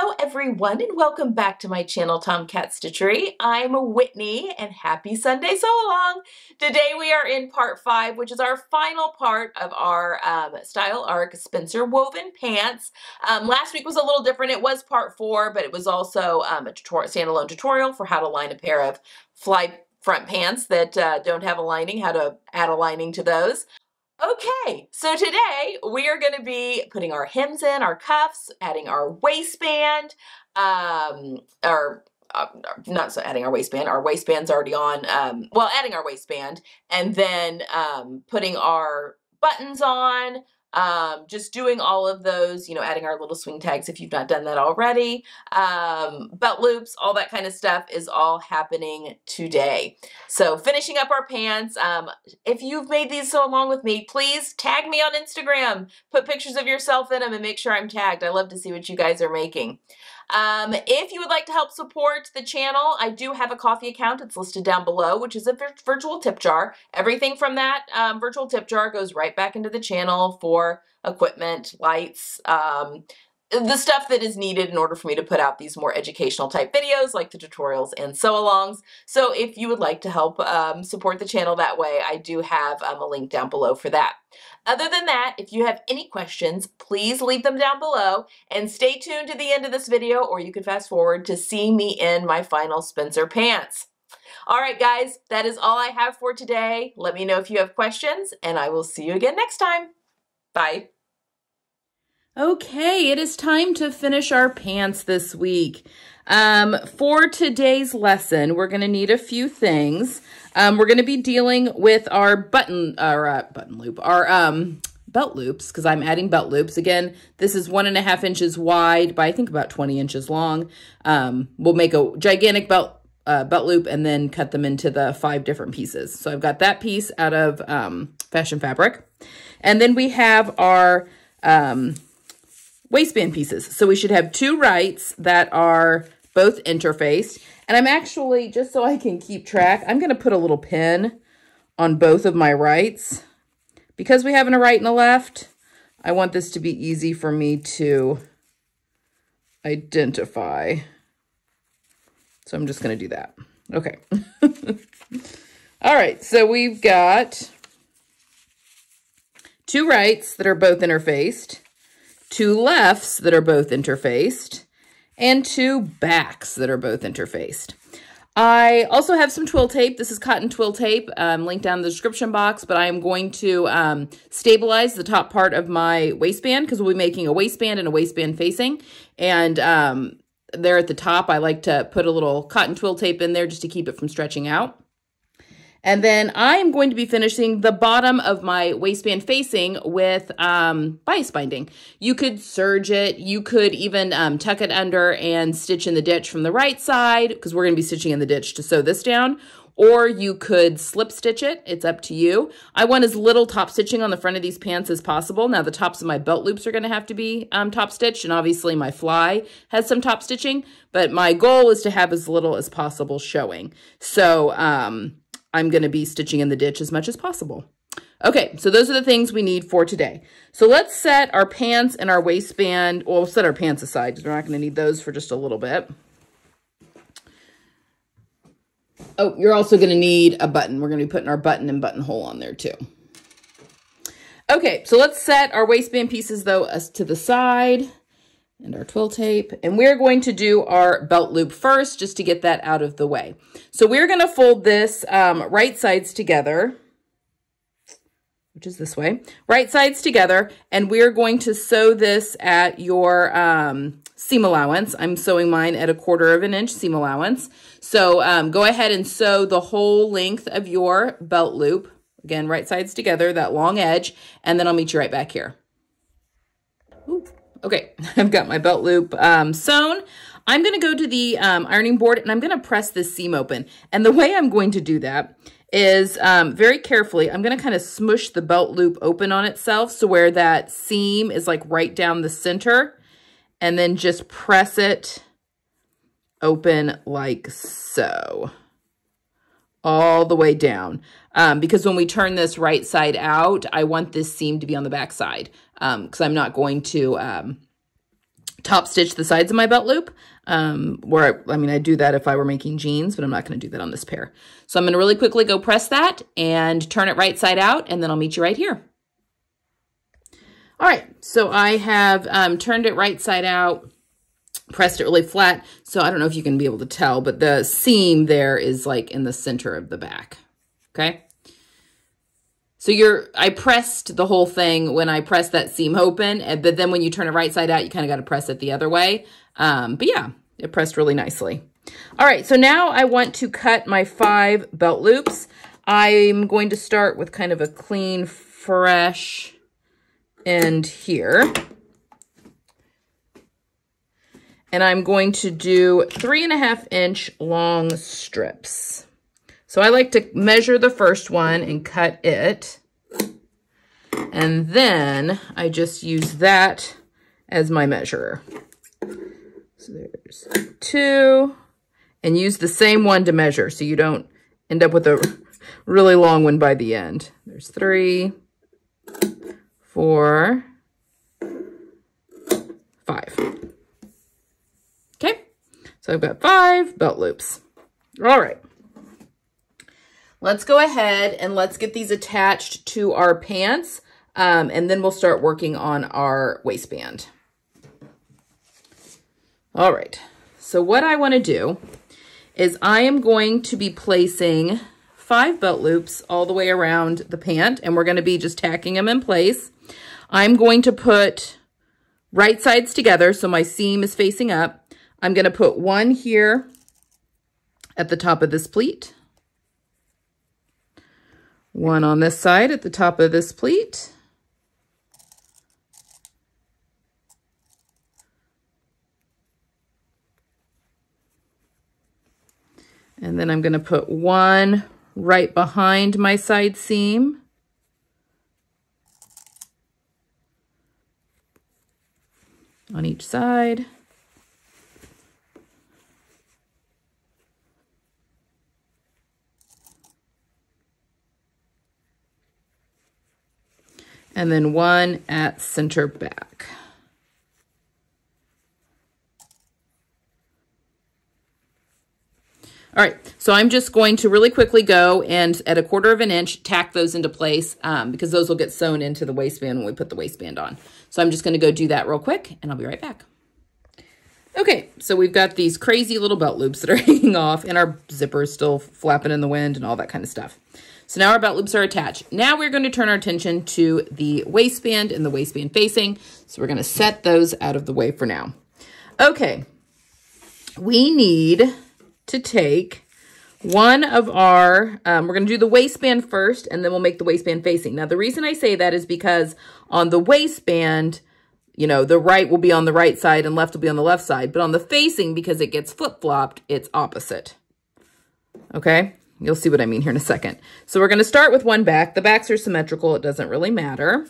Hello everyone and welcome back to my channel Tomcat Stitchery. I'm Whitney and happy Sunday sew along. Today we are in part 5, which is our final part of our Style Arc Spencer woven pants. Last week was a little different. It was part 4, but it was also a standalone tutorial for how to line a pair of fly front pants that don't have a lining, how to add a lining to those. Okay, so today we are going to be putting our hems in, our cuffs, adding our waistband, not so adding our waistband's already on, well, adding our waistband, and then putting our buttons on, just doing all of those, you know, adding our little swing tags if you've not done that already, belt loops, all that kind of stuff is all happening today. So finishing up our pants, if you've made these so along with me, please tag me on Instagram, put pictures of yourself in them and make sure I'm tagged. I love to see what you guys are making. If you would like to help support the channel, I do have a Ko-fi account. It's listed down below, which is a virtual tip jar. Everything from that virtual tip jar goes right back into the channel for equipment, lights, the stuff that is needed in order for me to put out these more educational type videos like the tutorials and sew-alongs. So if you would like to help support the channel that way, I do have a link down below for that. Other than that, if you have any questions, please leave them down below and stay tuned to the end of this video, or you can fast forward to see me in my final Spencer pants. All right, guys, that is all I have for today. Let me know if you have questions, and I will see you again next time. Bye. Okay, it is time to finish our pants this week. For today's lesson, we're going to need a few things. We're going to be dealing with our belt loops, because I'm adding belt loops. Again, this is 1.5 inches wide by I think about 20 inches long. We'll make a gigantic belt loop and then cut them into the 5 different pieces. So I've got that piece out of fashion fabric. And then we have our waistband pieces. So we should have 2 rights that are both interfaced. And I'm actually, just so I can keep track, I'm going to put a little pin on both of my rights. Because we have a right and a left, I want this to be easy for me to identify. So I'm just going to do that. Okay. All right, so we've got 2 rights that are both interfaced, 2 lefts that are both interfaced, and 2 backs that are both interfaced. I also have some twill tape. This is cotton twill tape, linked down in the description box, but I am going to stabilize the top part of my waistband because we'll be making a waistband and a waistband facing. And there at the top, I like to put a little cotton twill tape in there just to keep it from stretching out. And then I am going to be finishing the bottom of my waistband facing with bias binding. You could serge it. You could even tuck it under and stitch in the ditch from the right side, because we're going to be stitching in the ditch to sew this down. Or you could slip stitch it. It's up to you. I want as little top stitching on the front of these pants as possible. Now the tops of my belt loops are going to have to be top stitched, and obviously my fly has some top stitching, but my goal is to have as little as possible showing. So I'm going to be stitching in the ditch as much as possible. Okay, so those are the things we need for today. So let's set our pants and our waistband. Well, we'll set our pants aside because we're not going to need those for just a little bit. Oh, you're also going to need a button. We're going to be putting our button and buttonhole on there too. Okay, so let's set our waistband pieces though to the side and our twill tape. And we're going to do our belt loop first just to get that out of the way. So we're going to fold this right sides together, which is this way, right sides together. And we're going to sew this at your seam allowance. I'm sewing mine at 1/4 inch seam allowance. So go ahead and sew the whole length of your belt loop. Again, right sides together, that long edge. And then I'll meet you right back here. Ooh. Okay, I've got my belt loop sewn. I'm going to go to the ironing board and I'm going to press this seam open. And the way I'm going to do that is very carefully, I'm going to kind of smush the belt loop open on itself so where that seam is like right down the center, and then just press it open like so, all the way down. Because when we turn this right side out, I want this seam to be on the back side because I'm not going to top stitch the sides of my belt loop. I do that if I were making jeans, but I'm not going to do that on this pair. So I'm going to really quickly go press that and turn it right side out, and then I'll meet you right here. All right, so I have turned it right side out, pressed it really flat. So I don't know if you can be able to tell, but the seam there is like in the center of the back, okay? So I pressed the whole thing when I pressed that seam open, but then when you turn it right side out, you kind of got to press it the other way. But yeah, it pressed really nicely. All right, so now I want to cut my 5 belt loops. I'm going to start with kind of a clean, fresh end here. And I'm going to do 3.5-inch long strips. So I like to measure the first one and cut it. And then I just use that as my measurer. So there's 2. And use the same one to measure so you don't end up with a really long one by the end. There's 3, 4, 5. Okay, so I've got 5 belt loops. All right. Let's go ahead and let's get these attached to our pants, and then we'll start working on our waistband. All right, so what I want to do is I am going to be placing 5 belt loops all the way around the pant, and we're going to be just tacking them in place. I'm going to put right sides together, so my seam is facing up. I'm going to put one here at the top of this pleat, one on this side at the top of this pleat, and then I'm going to put one right behind my side seam. On each side. And then one at center back. All right, so I'm just going to really quickly go and at 1/4 inch tack those into place because those will get sewn into the waistband when we put the waistband on. So I'm just going to go do that real quick and I'll be right back. Okay, so we've got these crazy little belt loops that are hanging off and our zipper is still flapping in the wind and all that kind of stuff. So now our belt loops are attached. Now we're going to turn our attention to the waistband and the waistband facing. So we're going to set those out of the way for now. Okay, we need to take one of our, we're going to do the waistband first and then we'll make the waistband facing. Now the reason I say that is because on the waistband, you know, the right will be on the right side and left will be on the left side. But on the facing, because it gets flip-flopped, it's opposite. Okay? You'll see what I mean here in a second. So we're going to start with one back. The backs are symmetrical. It doesn't really matter.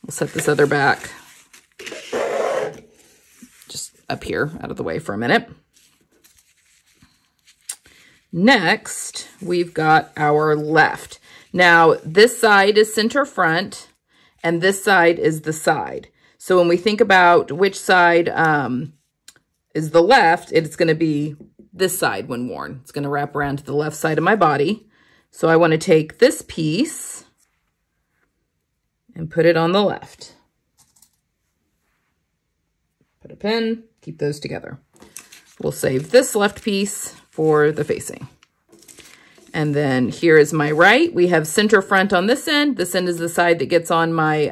We'll set this other back just up here out of the way for a minute. Next, we've got our left. Now, this side is center front, and this side is the side. So when we think about which side is the left, it's going to be this side when worn. It's going to wrap around to the left side of my body. So I want to take this piece and put it on the left. Put a pin, keep those together. We'll save this left piece for the facing. And then here is my right. We have center front on this end. This end is the side that gets on my,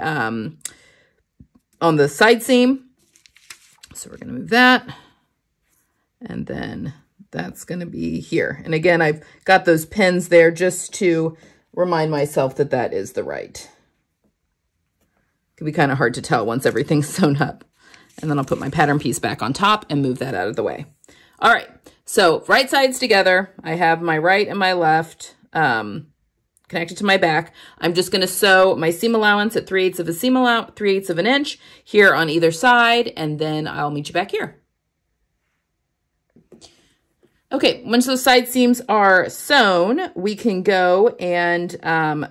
on the side seam. So we're going to move that. And then that's going to be here. And again, I've got those pins there just to remind myself that that is the right. It can be kind of hard to tell once everything's sewn up. And then I'll put my pattern piece back on top and move that out of the way. All right, so right sides together. I have my right and my left connected to my back. I'm just going to sew my seam allowance at 3/8 of a seam allowance, 3/8 of an inch here on either side, and then I'll meet you back here. Okay, once those side seams are sewn, we can go and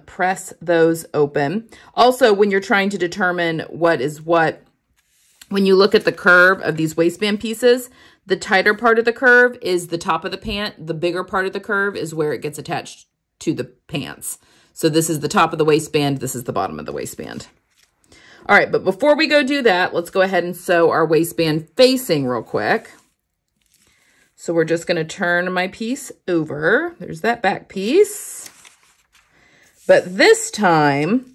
press those open. Also, when you're trying to determine what is what when you look at the curve of these waistband pieces, the tighter part of the curve is the top of the pant. The bigger part of the curve is where it gets attached to the pants. So this is the top of the waistband. This is the bottom of the waistband. All right, but before we go do that, let's go ahead and sew our waistband facing real quick. So we're just going to turn my piece over. There's that back piece. But this time,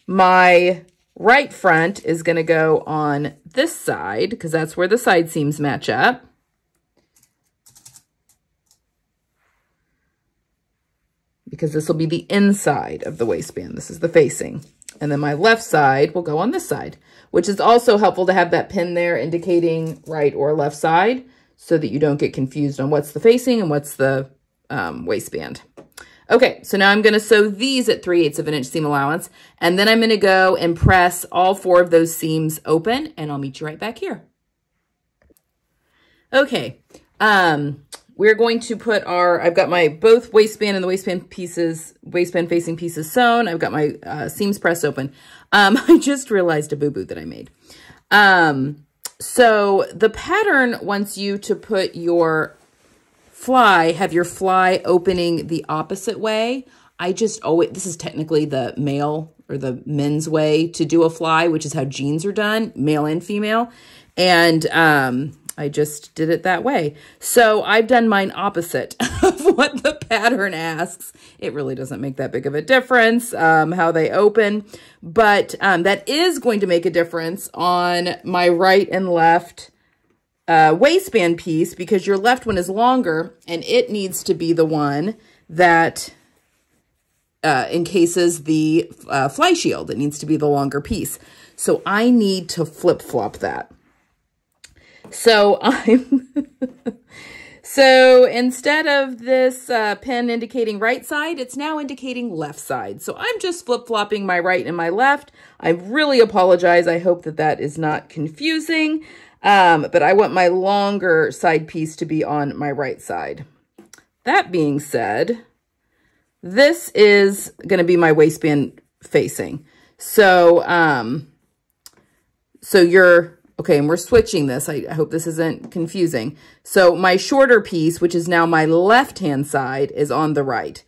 my right front is going to go on this side because that's where the side seams match up. Because this will be the inside of the waistband. This is the facing. And then my left side will go on this side, which is also helpful to have that pin there indicating right or left side so that you don't get confused on what's the facing and what's the waistband. Okay, so now I'm going to sew these at 3/8 of an inch seam allowance, and then I'm going to go and press all 4 of those seams open, and I'll meet you right back here. Okay, we're going to put I've got my both waistband and the waistband facing pieces sewn. I've got my seams pressed open. I just realized a boo-boo that I made. So the pattern wants you to put your have your fly opening the opposite way. This is technically the male or the men's way to do a fly, which is how jeans are done, male and female. And I just did it that way. So I've done mine opposite of what the pattern asks. It really doesn't make that big of a difference how they open, but that is going to make a difference on my right and left waistband piece because your left one is longer and it needs to be the one that encases the fly shield. It needs to be the longer piece. So I need to flip-flop that. So so instead of this pen indicating right side, it's now indicating left side. So I'm just flip-flopping my right and my left. I really apologize. I hope that that is not confusing. But I want my longer side piece to be on my right side. That being said, this is going to be my waistband facing. So, okay, and we're switching this. I hope this isn't confusing. So my shorter piece, which is now my left-hand side, is on the right.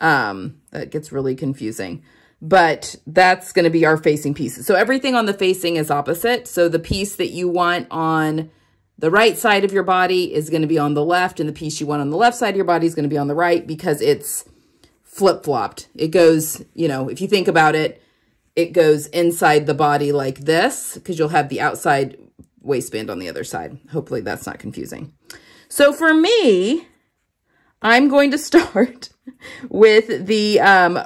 That gets really confusing. But that's going to be our facing pieces. So everything on the facing is opposite. So the piece that you want on the right side of your body is going to be on the left, and the piece you want on the left side of your body is going to be on the right because it's flip-flopped. It goes, you know, if you think about it, it goes inside the body like this because you'll have the outside waistband on the other side. Hopefully that's not confusing. So for me, I'm going to start with the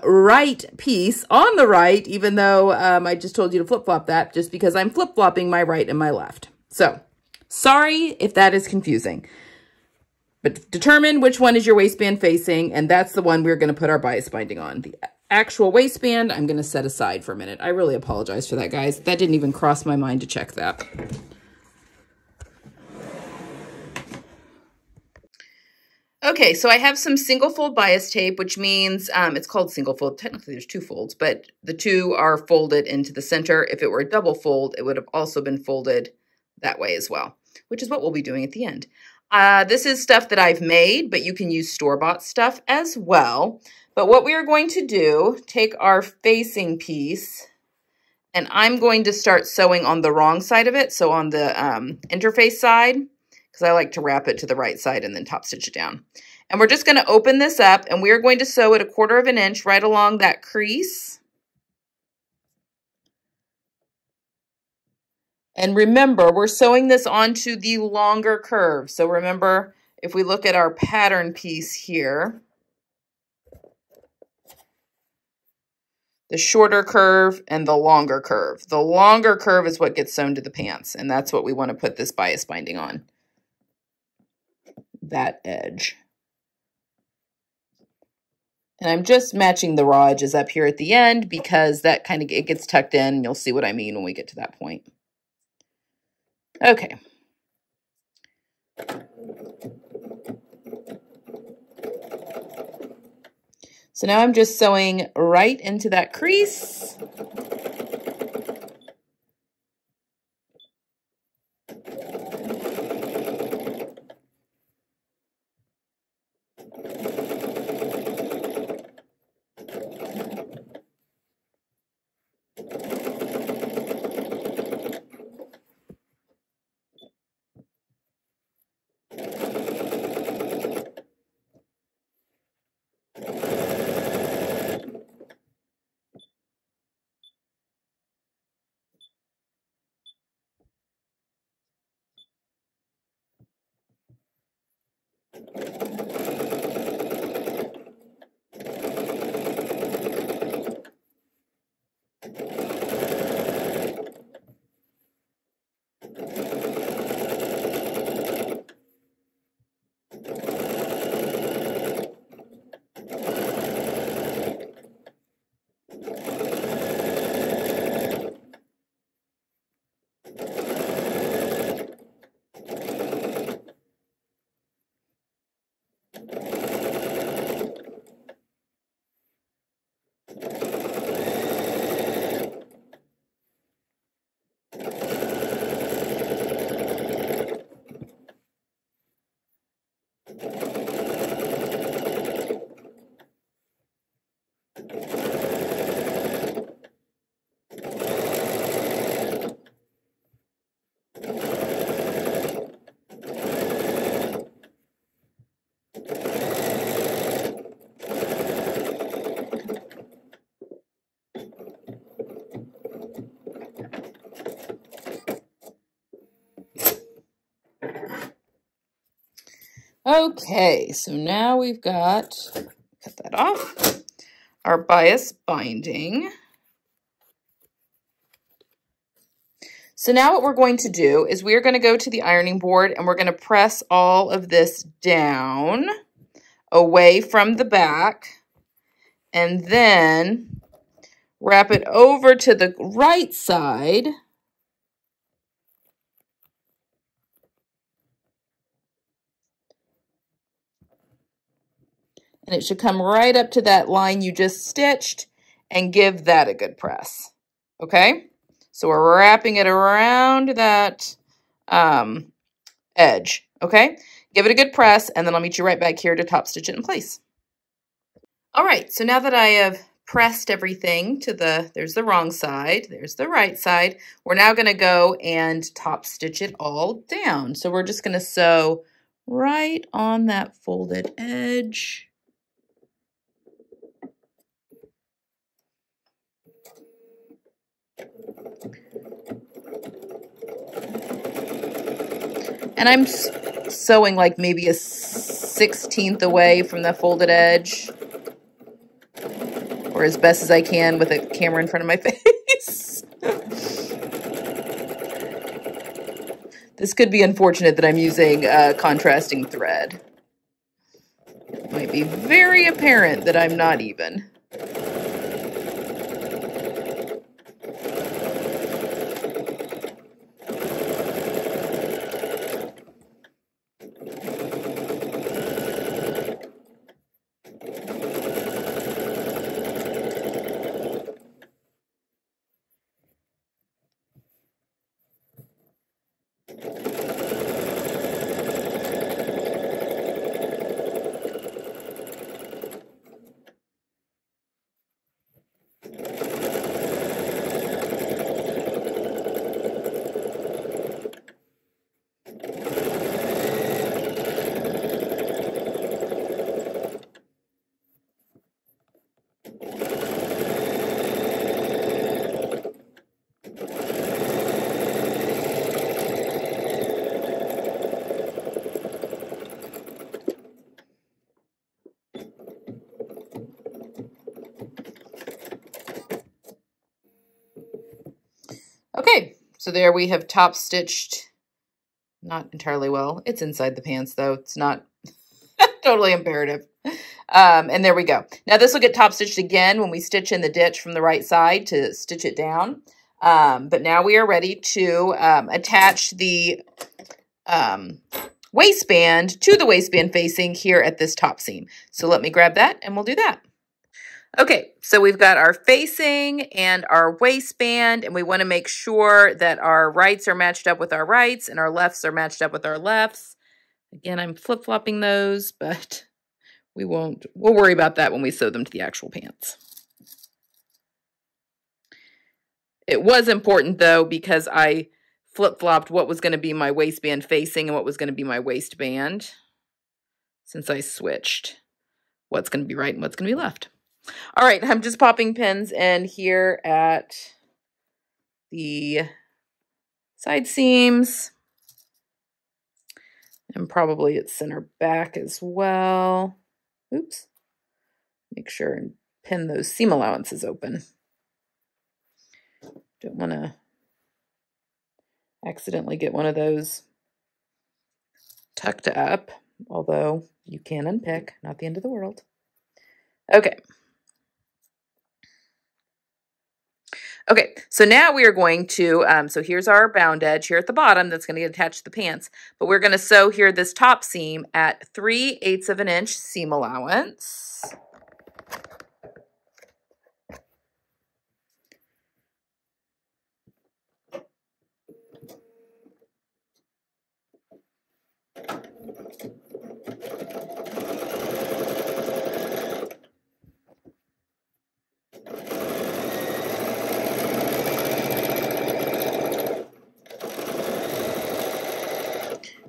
right piece on the right, even though I just told you to flip-flop that just because I'm flip-flopping my right and my left. So sorry if that is confusing, but determine which one is your waistband facing, and that's the one we're going to put our bias binding on. The actual waistband, I'm going to set aside for a minute. I really apologize for that, guys. That didn't even cross my mind to check that. Okay, so I have some single fold bias tape, which means it's called single fold. Technically, there's 2 folds, but the 2 are folded into the center. If it were a double fold, it would have also been folded that way as well, which is what we'll be doing at the end. This is stuff that I've made, but you can use store-bought stuff as well. But what we are going to do, take our facing piece, and I'm going to start sewing on the wrong side of it, so on the interface side, because I like to wrap it to the right side and then top stitch it down. And we're just going to open this up, and we're going to sew it 1/4 of an inch right along that crease. And remember, we're sewing this onto the longer curve. So remember, if we look at our pattern piece here, the shorter curve and the longer curve. The longer curve is what gets sewn to the pants, and that's what we want to put this bias binding on. That edge. And I'm just matching the raw edges up here at the end because that kind of, it gets tucked in, and you'll see what I mean when we get to that point. Okay. So now I'm just sewing right into that crease. Okay, so now we've got, cut that off, our bias binding. So now what we're going to do is we're going to go to the ironing board and we're going to press all of this down away from the back and then wrap it over to the right side. And it should come right up to that line you just stitched and give that a good press. Okay? So we're wrapping it around that edge. Okay? Give it a good press, and then I'll meet you right back here to top stitch it in place. All right, so now that I have pressed everything to there's the wrong side, there's the right side, we're now going to go and top stitch it all down. So we're just going to sew right on that folded edge. And I'm sewing like maybe a 1/16 away from the folded edge, or as best as I can with a camera in front of my face. This could be unfortunate that I'm using contrasting thread. It might be very apparent that I'm not even. Okay, so there we have top stitched, not entirely well. It's inside the pants though. It's not totally imperative. And there we go. Now this will get top stitched again when we stitch in the ditch from the right side to stitch it down. But now we are ready to attach the waistband to the waistband facing here at this top seam. So let me grab that and we'll do that. Okay, so we've got our facing and our waistband, and we want to make sure that our rights are matched up with our rights and our lefts are matched up with our lefts. Again, I'm flip-flopping those, but we'll worry about that when we sew them to the actual pants. It was important though, because I flip-flopped what was going to be my waistband facing and what was going to be my waistband, since I switched what's going to be right and what's going to be left. All right, I'm just popping pins in here at the side seams and probably at center back as well. Oops. Make sure and pin those seam allowances open. Don't want to accidentally get one of those tucked up, although you can unpick, not the end of the world. Okay. Okay, so now we are going to, so here's our bound edge here at the bottom that's going to get attached to the pants, but we're going to sew here this top seam at 3/8 of an inch seam allowance.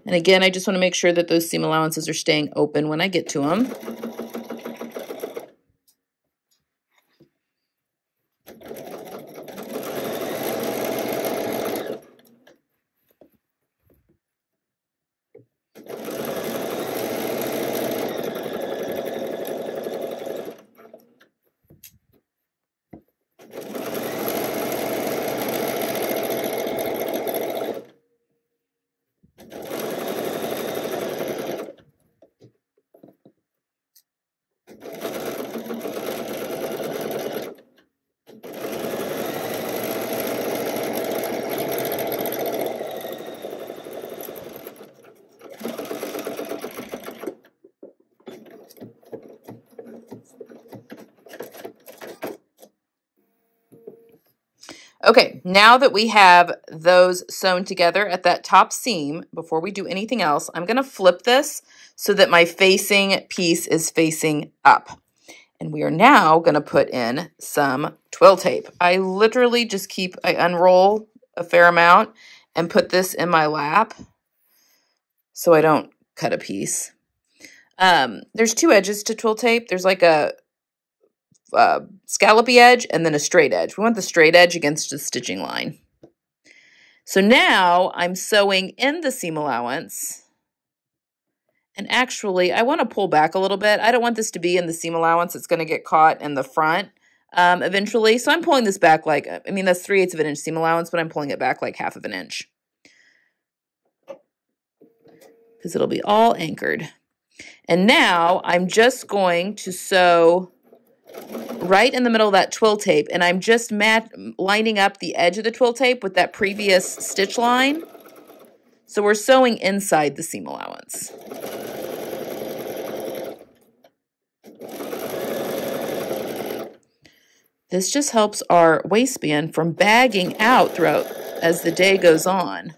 And again, I just want to make sure that those seam allowances are staying open when I get to them. Okay, now that we have those sewn together at that top seam, before we do anything else, I'm going to flip this so that my facing piece is facing up. And we are now going to put in some twill tape. I literally just I unroll a fair amount and put this in my lap so I don't cut a piece. There's two edges to twill tape. There's like a scallopy edge and then a straight edge. We want the straight edge against the stitching line. So now I'm sewing in the seam allowance. And actually, I want to pull back a little bit. I don't want this to be in the seam allowance. It's going to get caught in the front eventually. So I'm pulling this back like, I mean, that's 3/8 of an inch seam allowance, but I'm pulling it back like 1/2 of an inch. Because it'll be all anchored. And now I'm just going to sew right in the middle of that twill tape, and I'm just lining up the edge of the twill tape with that previous stitch line. So we're sewing inside the seam allowance. This just helps our waistband from bagging out throughout as the day goes on.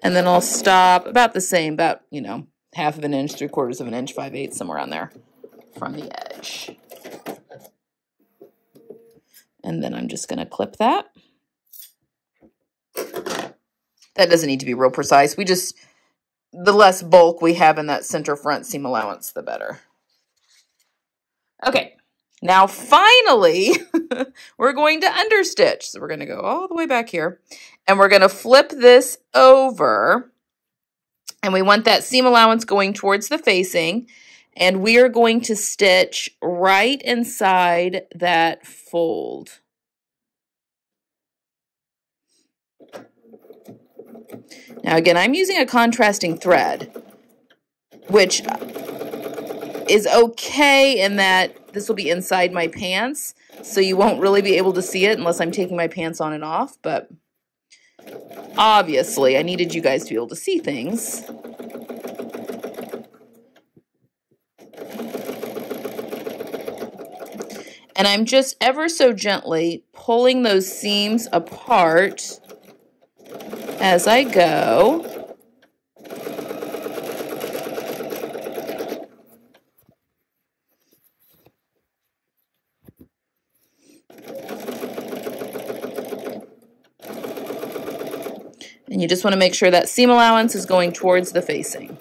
And then I'll stop about the same, about, 1/2 of an inch, 3/4 of an inch, 5/8, somewhere around there from the edge. And then I'm just going to clip that. That doesn't need to be real precise. The less bulk we have in that center front seam allowance, the better. Okay, now finally, we're going to understitch. So we're going to go all the way back here, and we're going to flip this over, and we want that seam allowance going towards the facing, and we are going to stitch right inside that fold. Now again, I'm using a contrasting thread, which is okay in that this will be inside my pants, so you won't really be able to see it unless I'm taking my pants on and off, but obviously I needed you guys to be able to see things. And I'm just ever so gently pulling those seams apart as I go. And you just want to make sure that seam allowance is going towards the facing.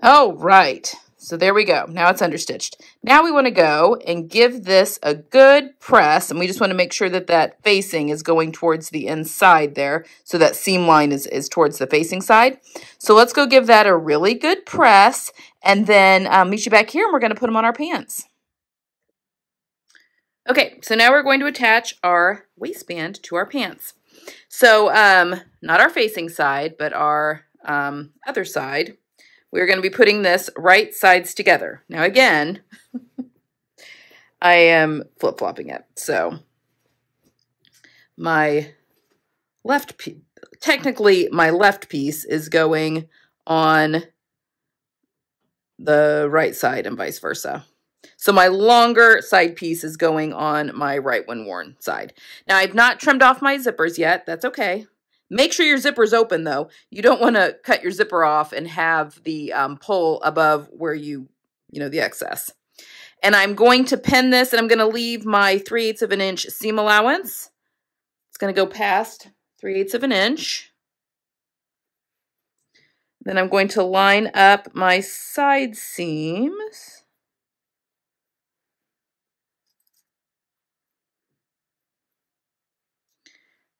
Oh, right. So there we go. Now it's understitched. Now we want to go and give this a good press, and we just want to make sure that that facing is going towards the inside there, so that seam line is towards the facing side. So let's go give that a really good press, and then meet you back here, and we're going to put them on our pants. Okay, so now we're going to attach our waistband to our pants. So not our facing side, but our other side. We're going to be putting this right sides together. Now again, I am flip-flopping it. So my left piece, technically my left piece is going on the right side and vice versa. So my longer side piece is going on my right when worn side. Now I've not trimmed off my zippers yet. That's okay. Make sure your zipper's open though. You don't want to cut your zipper off and have the pull above where the excess. And I'm going to pin this and I'm going to leave my 3/8 of an inch seam allowance. It's going to go past 3/8 of an inch. Then I'm going to line up my side seams.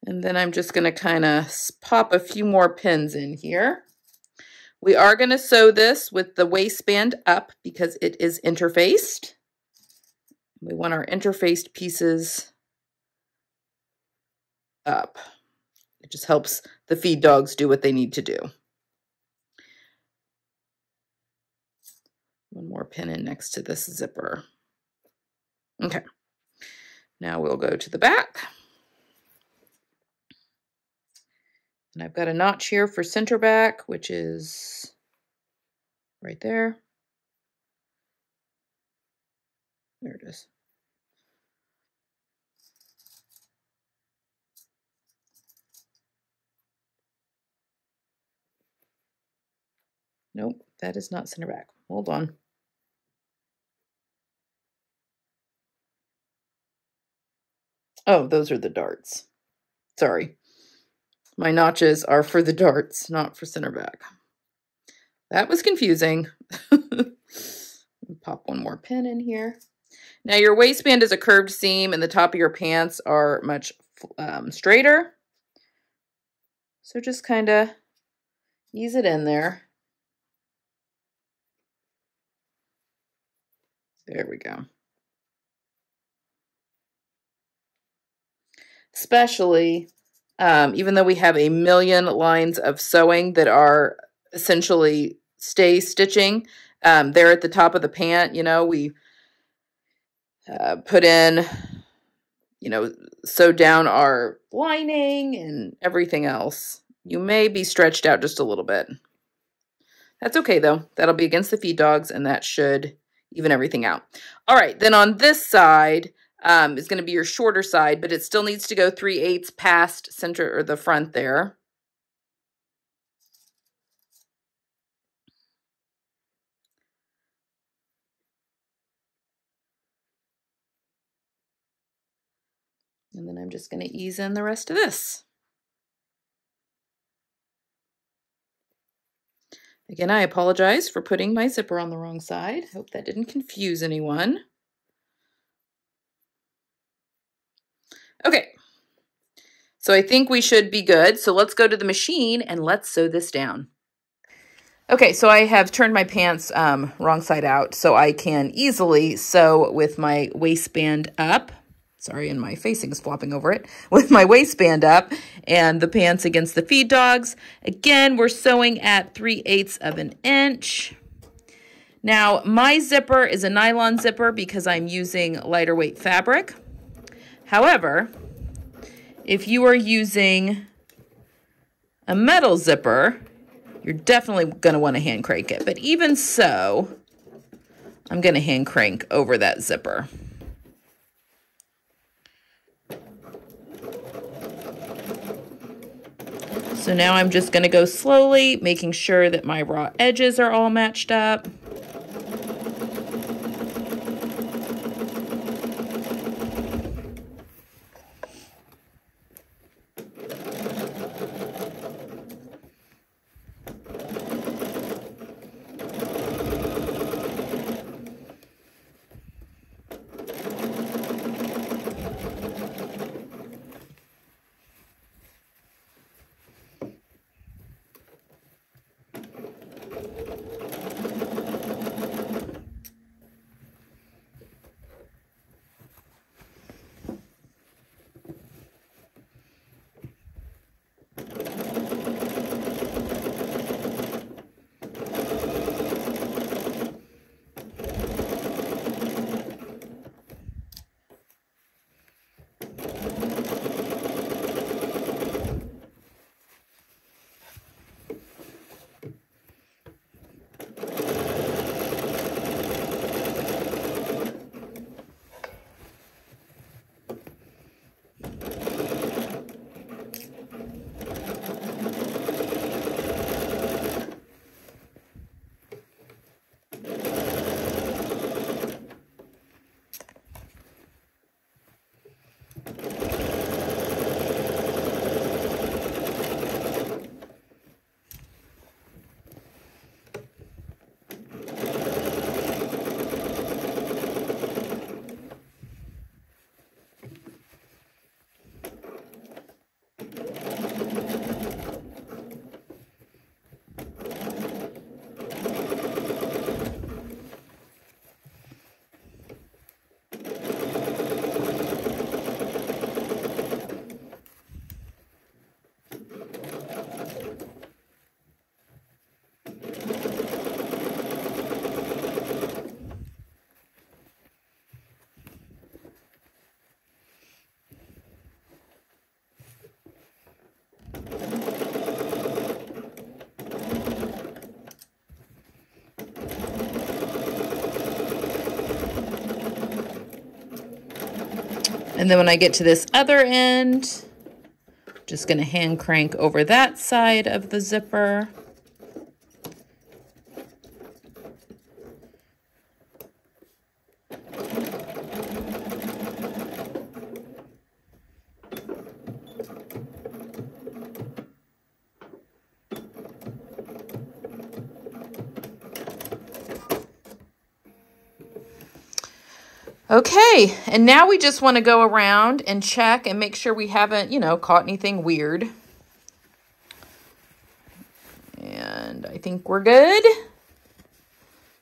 And then I'm just going to kind of pop a few more pins in here. We are going to sew this with the waistband up because it is interfaced. We want our interfaced pieces up. It just helps the feed dogs do what they need to do. One more pin in next to this zipper. Okay. Now we'll go to the back. And I've got a notch here for center back, which is right there. There it is. Nope, that is not center back. Hold on. Oh, those are the darts. Sorry. My notches are for the darts, not for center back. That was confusing. Pop one more pin in here. Now your waistband is a curved seam and the top of your pants are much straighter. So just kind of ease it in there. There we go. Especially, even though we have a million lines of sewing that are essentially stay stitching, there at the top of the pant, we put in, sew down our lining and everything else. You may be stretched out just a little bit. That's okay though. That'll be against the feed dogs and that should even everything out. All right, then on this side is going to be your shorter side, but it still needs to go 3/8 past center or the front there. And then I'm just going to ease in the rest of this. Again, I apologize for putting my zipper on the wrong side. Hope that didn't confuse anyone. Okay, so I think we should be good. So let's go to the machine and let's sew this down. Okay, so I have turned my pants wrong side out so I can easily sew with my waistband up. Sorry, and my facing is flopping over it. With my waistband up and the pants against the feed dogs. Again, we're sewing at 3/8 of an inch. Now, my zipper is a nylon zipper because I'm using lighter weight fabric. However, if you are using a metal zipper, you're definitely going to want to hand crank it. But even so, I'm going to hand crank over that zipper. So now I'm just going to go slowly, making sure that my raw edges are all matched up. And then when I get to this other end, just going to hand crank over that side of the zipper. Okay, and now we just want to go around and check and make sure we haven't, caught anything weird. And I think we're good.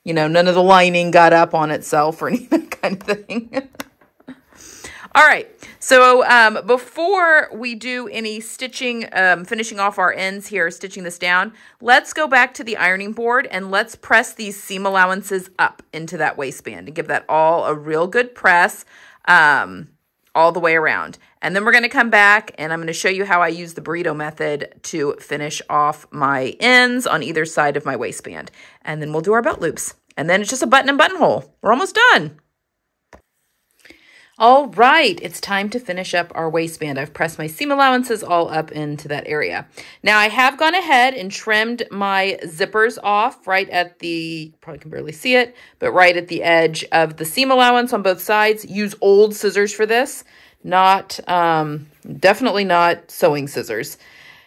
None of the lining got up on itself or any that kind of thing. All right, so before we do any stitching, finishing off our ends here, stitching this down, let's go back to the ironing board and let's press these seam allowances up into that waistband and give that all a real good press all the way around. And then we're going to come back and I'm going to show you how I use the burrito method to finish off my ends on either side of my waistband. And then we'll do our belt loops. And then it's just a button and buttonhole. We're almost done. All right, it's time to finish up our waistband. I've pressed my seam allowances all up into that area. Now I have gone ahead and trimmed my zippers off right at the, probably can barely see it, but right at the edge of the seam allowance on both sides. Use old scissors for this, definitely not sewing scissors.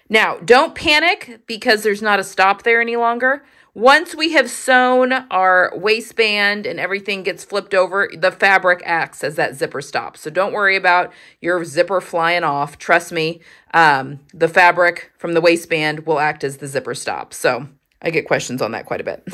Now, don't panic because there's not a stop there any longer. Once we have sewn our waistband and everything gets flipped over, the fabric acts as that zipper stop. So don't worry about your zipper flying off. Trust me, the fabric from the waistband will act as the zipper stop. So I get questions on that quite a bit.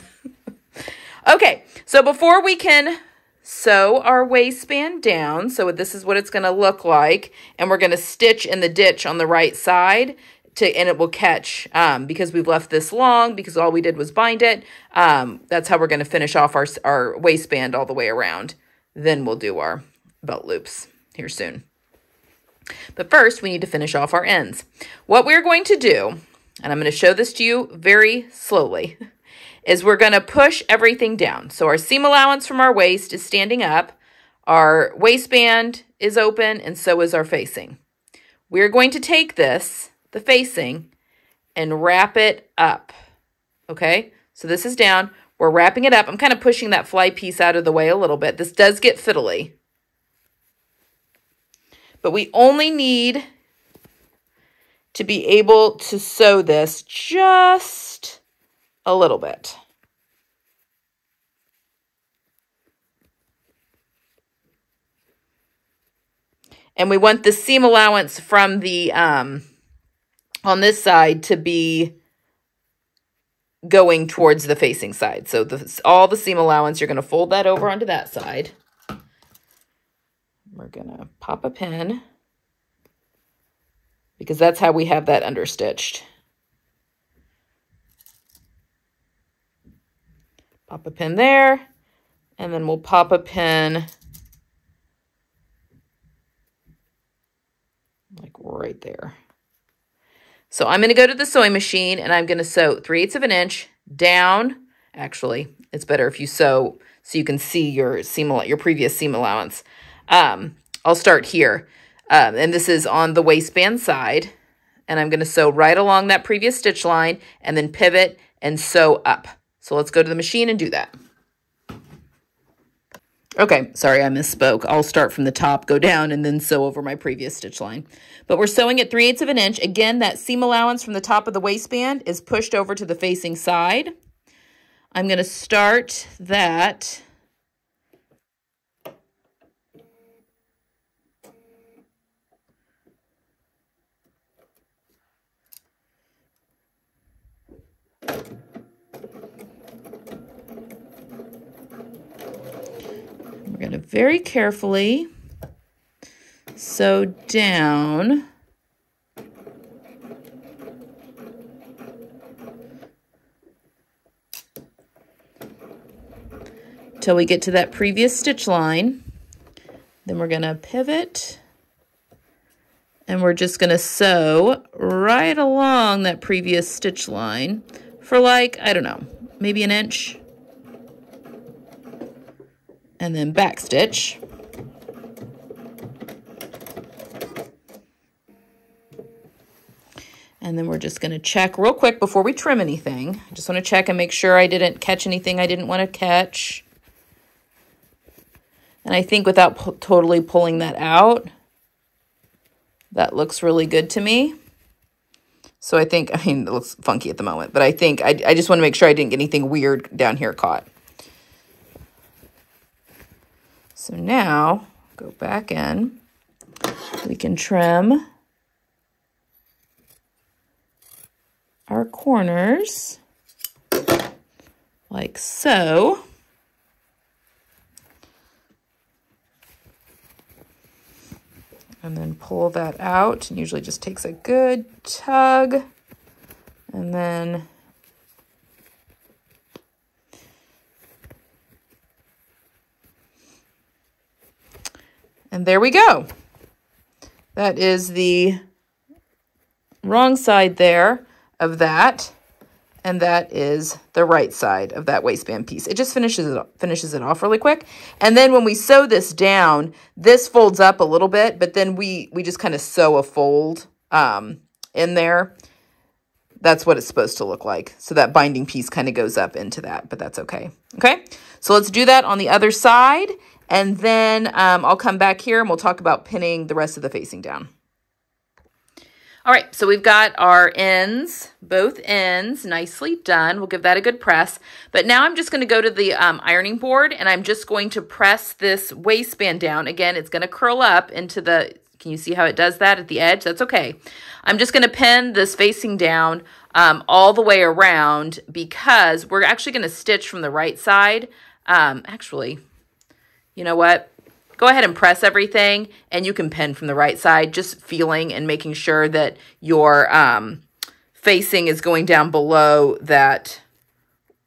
Okay, so before we can sew our waistband down, so this is what it's going to look like, and we're going to stitch in the ditch on the right side. And it will catch because we've left this long because all we did was bind it. That's how we're going to finish off our waistband all the way around. Then we'll do our belt loops here soon. But first, we need to finish off our ends. What we're going to do, and I'm going to show this to you very slowly, is we're going to push everything down. So our seam allowance from our waist is standing up. Our waistband is open, and so is our facing. We're going to take this, the facing, and wrap it up. Okay, so this is down. We're wrapping it up. I'm kind of pushing that fly piece out of the way a little bit. This does get fiddly. But we only need to be able to sew this just a little bit. And we want the seam allowance from the on this side to be going towards the facing side. So all the seam allowance, you're going to fold that over onto that side. We're going to pop a pin because that's how we have that understitched. Pop a pin there, and then we'll pop a pin like right there. So I'm going to go to the sewing machine and I'm going to sew 3/8 of an inch down. Actually, it's better if you sew so you can see your previous seam allowance. I'll start here. And this is on the waistband side. And I'm going to sew right along that previous stitch line and then pivot and sew up. So let's go to the machine and do that. Okay, sorry, I misspoke. I'll start from the top, go down, and then sew over my previous stitch line. But we're sewing at 3/8 of an inch. Again, that seam allowance from the top of the waistband is pushed over to the facing side. I'm going to start that. We're going to very carefully sew down till we get to that previous stitch line. Then we're going to pivot and we're just going to sew right along that previous stitch line for like, I don't know, maybe an inch. And then back stitch. And then we're just going to check real quick before we trim anything. I just want to check and make sure I didn't catch anything I didn't want to catch. And I think without totally pulling that out, that looks really good to me. So I think, I mean, it looks funky at the moment, but I think I just want to make sure I didn't get anything weird down here caught. So now, go back in. We can trim our corners like so. And then pull that out. And usually just takes a good tug. And then there we go. That is the wrong side there of that. And that is the right side of that waistband piece. It just finishes it off really quick. And then when we sew this down, this folds up a little bit, but then we just kind of sew a fold in there. That's what it's supposed to look like. So that binding piece kind of goes up into that, but that's okay. Okay, so let's do that on the other side. And then I'll come back here and we'll talk about pinning the rest of the facing down. All right, so we've got our ends, both ends, nicely done. We'll give that a good press. But now I'm just going to go to the ironing board, and I'm just going to press this waistband down. Again, it's going to curl up into the, can you see how it does that at the edge? That's okay. I'm just going to pin this facing down all the way around because we're actually going to stitch from the right side. Actually, you know what? Go ahead and press everything, and you can pin from the right side, just feeling and making sure that your facing is going down below that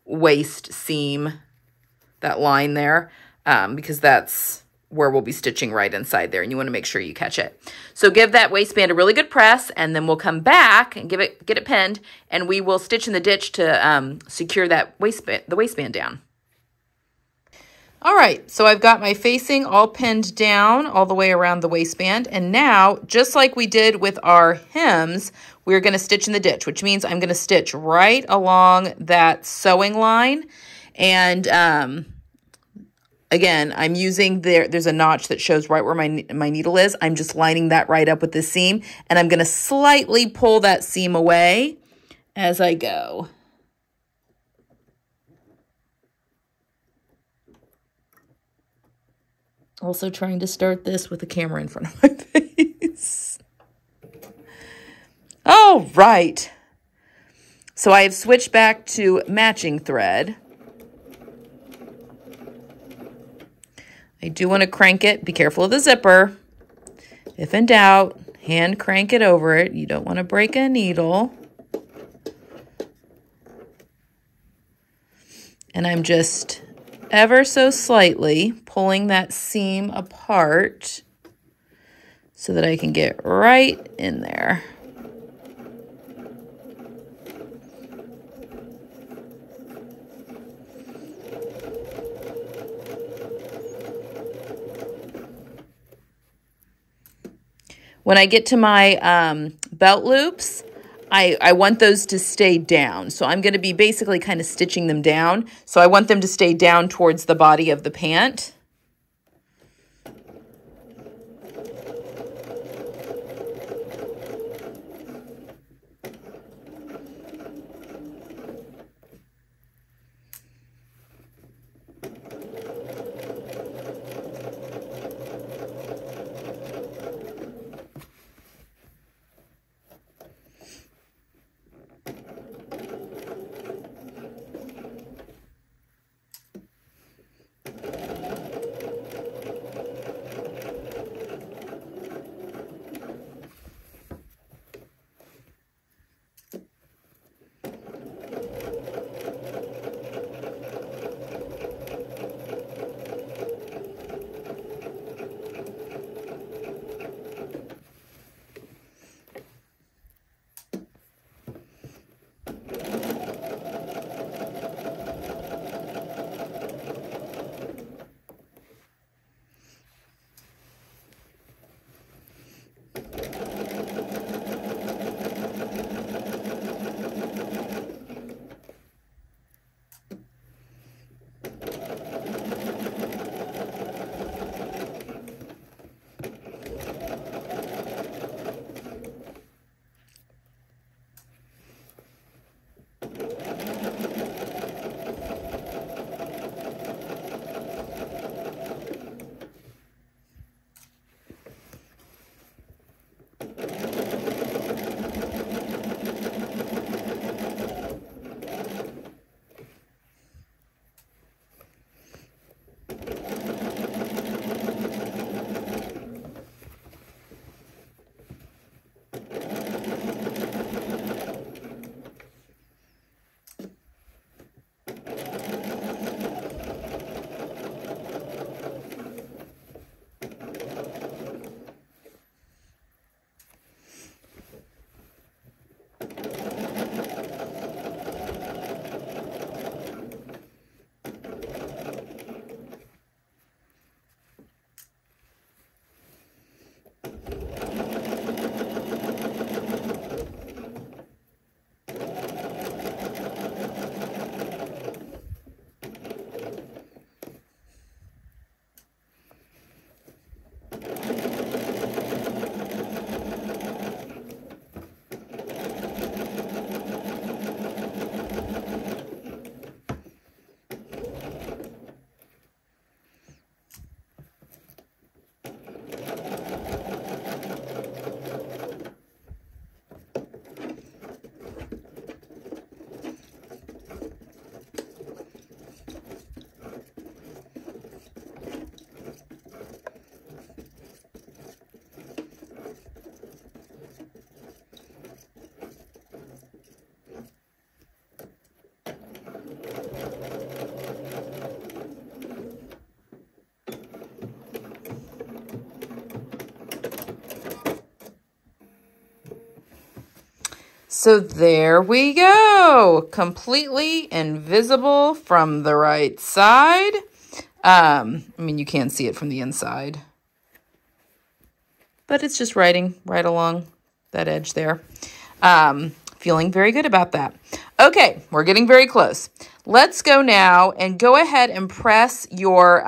waist seam, that line there, because that's where we'll be stitching right inside there, and you want to make sure you catch it. So give that waistband a really good press, and then we'll come back and get it pinned, and we will stitch in the ditch to secure that the waistband down. All right, so I've got my facing all pinned down all the way around the waistband. And now, just like we did with our hems, we're going to stitch in the ditch, which means I'm going to stitch right along that sewing line. And again, I'm using, there's a notch that shows right where my needle is. I'm just lining that right up with the seam. And I'm going to slightly pull that seam away as I go. Also trying to start this with the camera in front of my face. All right. So I have switched back to matching thread. I do want to crank it. Be careful of the zipper. If in doubt, hand crank it over it. You don't want to break a needle. And I'm just ever so slightly pulling that seam apart so that I can get right in there. When I get to my belt loops, I want those to stay down. So I'm going to be basically kind of stitching them down. So I want them to stay down towards the body of the pant. So there we go. Completely invisible from the right side. I mean, you can't see it from the inside, but it's just riding right along that edge there. Feeling very good about that. Okay, we're getting very close. Let's go now and go ahead and press your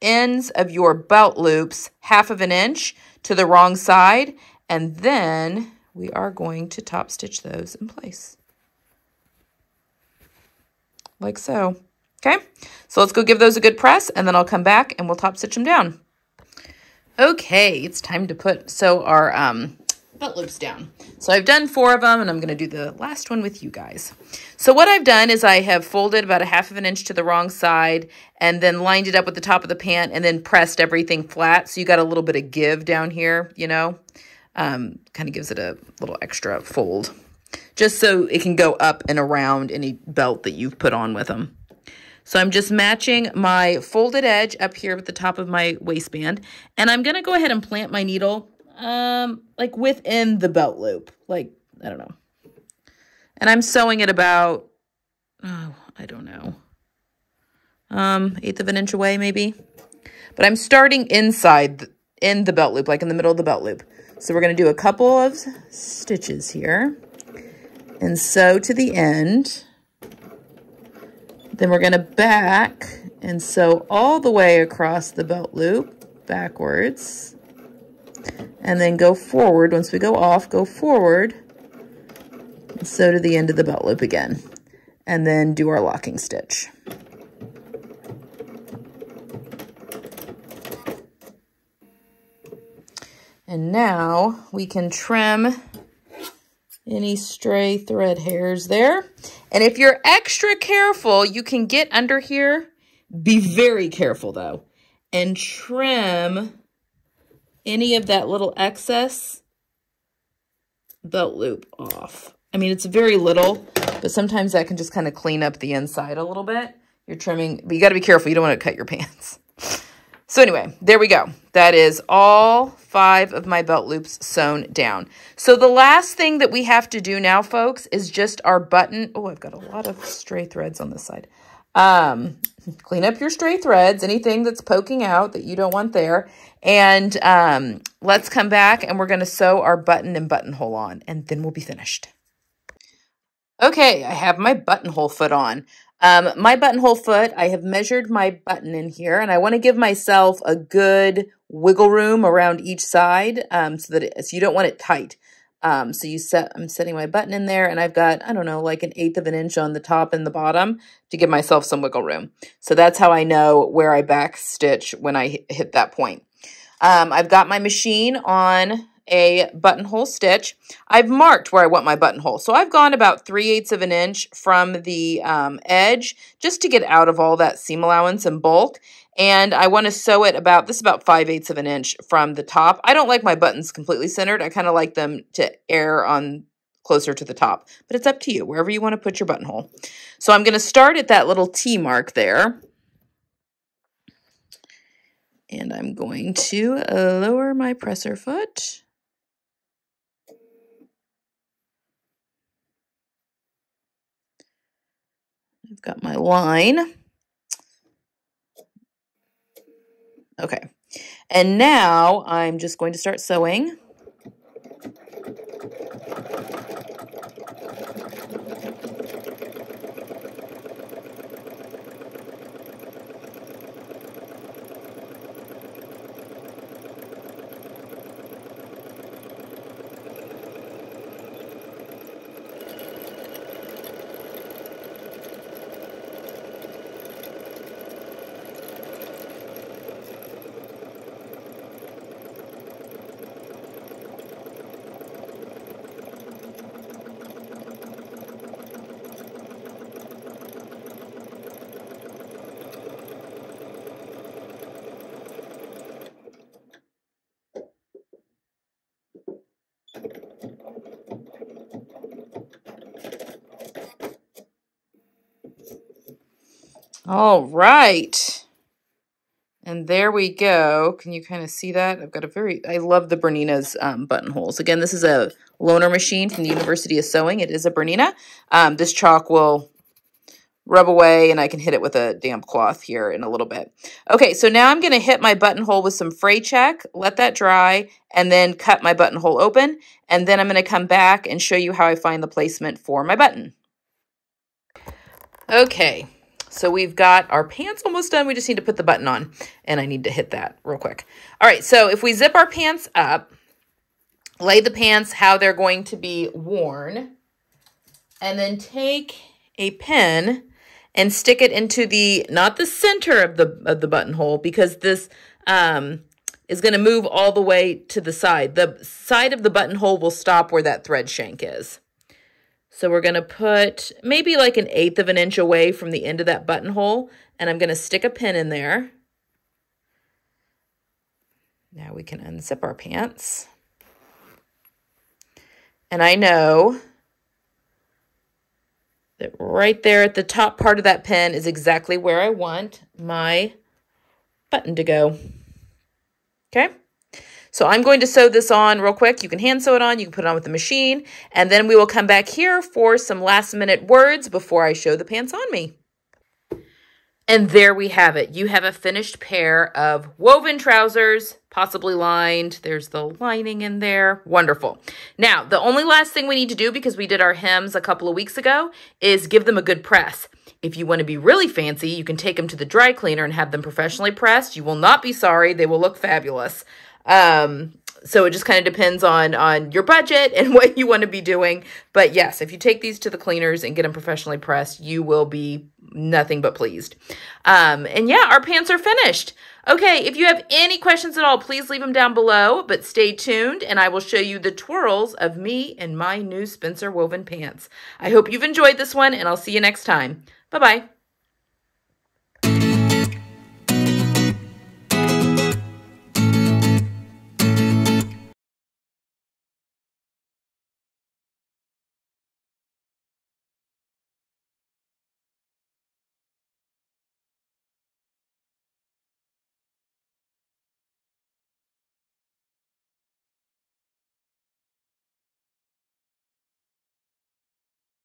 ends of your belt loops 1/2 inch to the wrong side, and then we are going to top stitch those in place. Like so. Okay, so let's go give those a good press, and then I'll come back and we'll top stitch them down. Okay, it's time to sew our belt loops down. So I've done 4 of them, and I'm going to do the last one with you guys. So what I've done is I have folded about 1/2 inch to the wrong side, and then lined it up with the top of the pant, and then pressed everything flat. So you got a little bit of give down here, you know, kind of gives it a little extra fold, just so it can go up and around any belt that you've put on with them. So I'm just matching my folded edge up here with the top of my waistband, and I'm going to go ahead and plant my needle like within the belt loop, like, I don't know. And I'm sewing it about, oh, I don't know, 1/8 inch away maybe. But I'm starting inside, in the belt loop, like in the middle of the belt loop. So we're going to do a couple of stitches here and sew to the end. Then we're going to back and sew all the way across the belt loop backwards. And then go forward. Once we go off, go forward and sew to the end of the belt loop again. And then do our locking stitch. And now we can trim any stray thread hairs there. And if you're extra careful, you can get under here. Be very careful though, and trim any of that little excess belt loop off. I mean, it's very little, but sometimes that can just kind of clean up the inside a little bit. You're trimming, but you got to be careful. You don't want to cut your pants. So anyway, there we go. That is all 5 of my belt loops sewn down. So the last thing that we have to do now, folks, is just our button. Oh, I've got a lot of stray threads on this side. Clean up your stray threads, anything that's poking out that you don't want there. And let's come back and we're going to sew our button and buttonhole on, and then we'll be finished. Okay, I have my buttonhole foot on. My buttonhole foot, I have measured my button in here, and I want to give myself a good wiggle room around each side, so you don't want it tight. I'm setting my button in there, and I've got, I don't know, like 1/8 inch on the top and the bottom to give myself some wiggle room. So that's how I know where I back stitch when I hit that point. I've got my machine on a buttonhole stitch. I've marked where I want my buttonhole. So I've gone about 3/8 of an inch from the edge just to get out of all that seam allowance and bulk. And I want to sew it about 5/8 of an inch from the top. I don't like my buttons completely centered. I kind of like them to err on closer to the top, but it's up to you, wherever you want to put your buttonhole. So I'm going to start at that little T mark there. And I'm going to lower my presser foot. I've got my line. Okay. And now I'm just going to start sewing. All right. And And there we go. Can you kind of see that? I've got I love the Bernina's buttonholes. Again, this is a loaner machine from the University of Sewing. It is a Bernina. This chalk will rub away, and I can hit it with a damp cloth here in a little bit. Okay, so now I'm going to hit my buttonhole with some fray check, let that dry, and then cut my buttonhole open. And then I'm going to come back and show you how I find the placement for my button. Okay, so we've got our pants almost done. We just need to put the button on, and I need to hit that real quick. All right, so if we zip our pants up, lay the pants how they're going to be worn, and then take a pin and stick it into not the center of the buttonhole, because this is going to move all the way to the side. The side of the buttonhole will stop where that thread shank is. So we're going to put maybe like 1/8 of an inch away from the end of that buttonhole, and I'm going to stick a pin in there. Now we can unzip our pants. And I know that right there at the top part of that pin is exactly where I want my button to go. Okay? So I'm going to sew this on real quick. You can hand sew it on. You can put it on with the machine. And then we will come back here for some last minute words before I show the pants on me. And there we have it. You have a finished pair of woven trousers, possibly lined. There's the lining in there. Wonderful. Now, the only last thing we need to do, because we did our hems a couple of weeks ago, is give them a good press. If you want to be really fancy, you can take them to the dry cleaner and have them professionally pressed. You will not be sorry. They will look fabulous. So it just kind of depends on your budget and what you want to be doing. But yes, if you take these to the cleaners and get them professionally pressed, you will be nothing but pleased. And yeah, our pants are finished. Okay, if you have any questions at all, please leave them down below, but stay tuned and I will show you the twirls of me and my new Spencer woven pants. I hope you've enjoyed this one and I'll see you next time. Bye-bye.